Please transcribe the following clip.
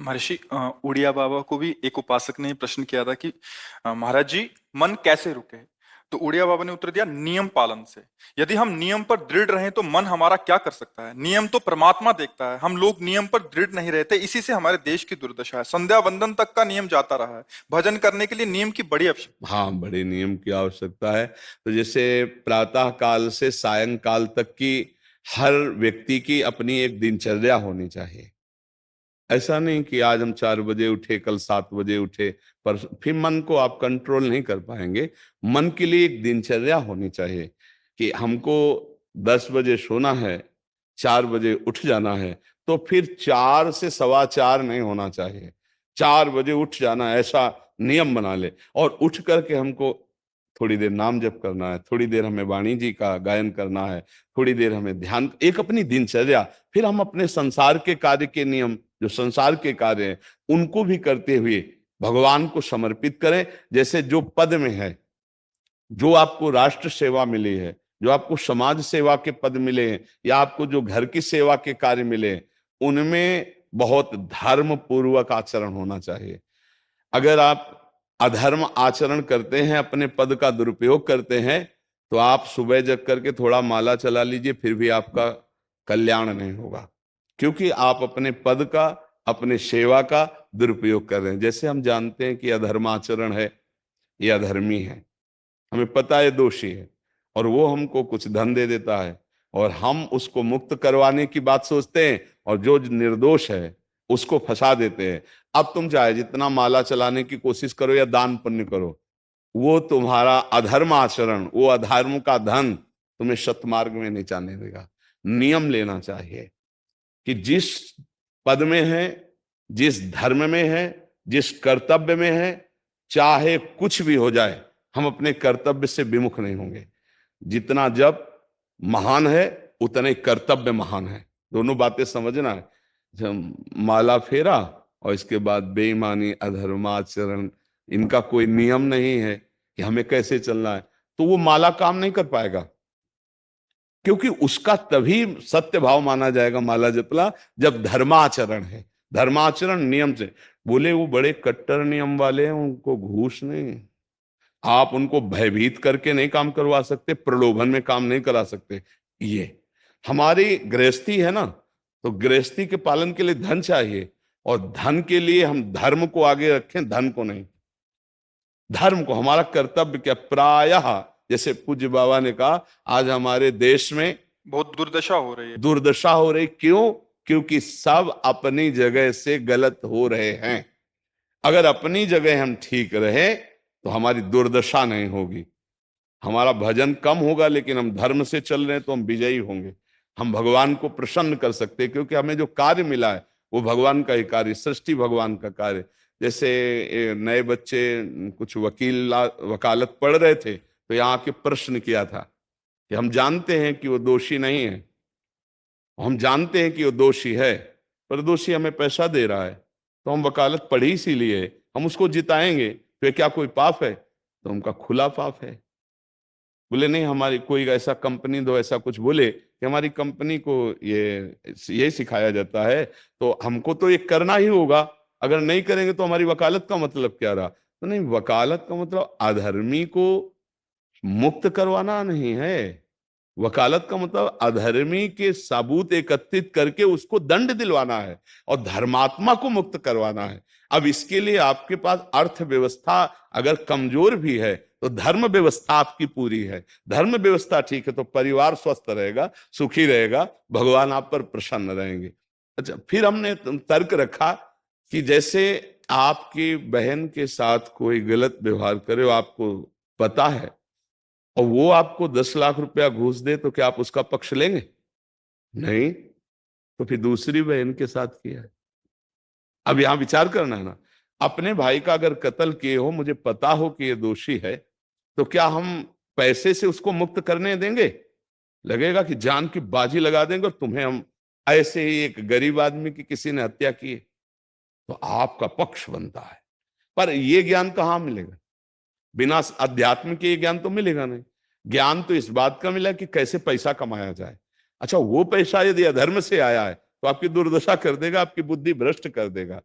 महर्षि उड़िया बाबा को भी एक उपासक ने प्रश्न किया था कि महाराज जी, मन कैसे रुके? तो उड़िया बाबा ने उत्तर दिया, नियम पालन से। यदि हम नियम पर दृढ़ रहें तो मन हमारा क्या कर सकता है? नियम तो परमात्मा देखता है, हम लोग नियम पर दृढ़ नहीं रहते, इसी से हमारे देश की दुर्दशा है। संध्या वंदन तक का नियम जाता रहा है, भजन करने के लिए नियम की बड़ी आवश्यकता। हाँ, बड़े नियम की आवश्यकता है। तो जैसे प्रातः काल से सायंकाल तक की हर व्यक्ति की अपनी एक दिनचर्या होनी चाहिए। ऐसा नहीं कि आज हम 4 बजे उठे, कल 7 बजे उठे, पर फिर मन को आप कंट्रोल नहीं कर पाएंगे। मन के लिए एक दिनचर्या होनी चाहिए कि हमको 10 बजे सोना है, 4 बजे उठ जाना है। तो फिर 4 से 4:15 नहीं होना चाहिए, 4 बजे उठ जाना, ऐसा नियम बना ले। और उठ करके हमको थोड़ी देर नाम जप करना है, थोड़ी देर हमें वाणी जी का गायन करना है, थोड़ी देर हमें ध्यान, एक अपनी दिनचर्या। फिर हम अपने संसार के कार्य के नियम, जो संसार के कार्य हैं, उनको भी करते हुए भगवान को समर्पित करें। जैसे जो पद में है, जो आपको राष्ट्र सेवा मिली है, जो आपको समाज सेवा के पद मिले हैं, या आपको जो घर की सेवा के कार्य मिले हैं, उनमें बहुत धर्म पूर्वक आचरण होना चाहिए। अगर आप अधर्म आचरण करते हैं, अपने पद का दुरुपयोग करते हैं, तो आप सुबह जग करके थोड़ा माला चला लीजिए, फिर भी आपका कल्याण नहीं होगा, क्योंकि आप अपने पद का, अपने सेवा का दुरुपयोग कर रहे हैं। जैसे हम जानते हैं कि अधर्म आचरण है, ये अधर्मी है, हमें पता है दोषी है, और वो हमको कुछ धन दे देता है, और हम उसको मुक्त करवाने की बात सोचते हैं, और जो निर्दोष है उसको फंसा देते हैं। अब तुम चाहे जितना माला चलाने की कोशिश करो या दान पुण्य करो, वो तुम्हारा अधर्म आचरण, वो अधर्म का धन तुम्हें सतमार्ग में नहीं जाने देगा। नियम लेना चाहिए कि जिस पद में है, जिस धर्म में है, जिस कर्तव्य में है, चाहे कुछ भी हो जाए, हम अपने कर्तव्य से विमुख नहीं होंगे। जितना जप महान है, उतने कर्तव्य महान है। दोनों बातें समझना है। जब माला फेरा और इसके बाद बेईमानी, अधर्माचरण, इनका कोई नियम नहीं है कि हमें कैसे चलना है, तो वो माला काम नहीं कर पाएगा। क्योंकि उसका तभी सत्य भाव माना जाएगा माला जपला, जब धर्माचरण है। धर्माचरण नियम से। बोले वो बड़े कट्टर नियम वाले हैं, उनको घूस नहीं, आप उनको भयभीत करके नहीं काम करवा सकते, प्रलोभन में काम नहीं करा सकते। ये हमारी गृहस्थी है ना, तो गृहस्थी के पालन के लिए धन चाहिए, और धन के लिए हम धर्म को आगे रखें, धन को नहीं। धर्म को, हमारा कर्तव्य क्या, प्रायः जैसे पूज्य बाबा ने कहा, आज हमारे देश में बहुत दुर्दशा हो रही है। दुर्दशा हो रही, क्यों? क्योंकि सब अपनी जगह से गलत हो रहे हैं। अगर अपनी जगह हम ठीक रहे तो हमारी दुर्दशा नहीं होगी। हमारा भजन कम होगा, लेकिन हम धर्म से चल रहे हैं तो हम विजयी होंगे। हम भगवान को प्रसन्न कर सकते हैं, क्योंकि हमें जो कार्य मिला है वो भगवान का ही कार्य, सृष्टि भगवान का कार्य। जैसे नए बच्चे कुछ वकालत पढ़ रहे थे, तो यहाँ के प्रश्न किया था कि हम जानते हैं कि वो दोषी नहीं है, हम जानते हैं कि वो दोषी है, पर दोषी हमें पैसा दे रहा है, तो हम वकालत पढ़ी इसीलिए, हम उसको जिताएंगे, तो क्या कोई पाप है? तो उनका खुला पाप है। बोले नहीं, हमारी कोई ऐसा कंपनी दो, ऐसा कुछ बोले कि हमारी कंपनी को ये सिखाया जाता है, तो हमको तो ये करना ही होगा, अगर नहीं करेंगे तो हमारी वकालत का मतलब क्या रहा? तो नहीं, वकालत का मतलब अधर्मी को मुक्त करवाना नहीं है। वकालत का मतलब अधर्मी के सबूत एकत्रित करके उसको दंड दिलवाना है, और धर्मात्मा को मुक्त करवाना है। अब इसके लिए आपके पास अर्थव्यवस्था अगर कमजोर भी है, तो धर्म व्यवस्था आपकी पूरी है। धर्म व्यवस्था ठीक है तो परिवार स्वस्थ रहेगा, सुखी रहेगा, भगवान आप पर प्रसन्न रहेंगे। अच्छा, फिर हमने तर्क रखा कि जैसे आपकी बहन के साथ कोई गलत व्यवहार करे, आपको पता है, और वो आपको 10 लाख रुपया घूस दे, तो क्या आप उसका पक्ष लेंगे? नहीं। तो फिर दूसरी बहन के साथ किया है। अब यहां विचार करना है ना, अपने भाई का अगर कत्ल किए हो, मुझे पता हो कि ये दोषी है, तो क्या हम पैसे से उसको मुक्त करने देंगे? लगेगा कि जान की बाजी लगा देंगे, और तुम्हें हम, ऐसे ही एक गरीब आदमी की किसी ने हत्या की है, तो आपका पक्ष बनता है। पर यह ज्ञान कहां मिलेगा? बिना अध्यात्म के ये ज्ञान तो मिलेगा नहीं। ज्ञान तो इस बात का मिला कि कैसे पैसा कमाया जाए। अच्छा, वो पैसा यदि अधर्म से आया है तो आपकी दुर्दशा कर देगा, आपकी बुद्धि भ्रष्ट कर देगा।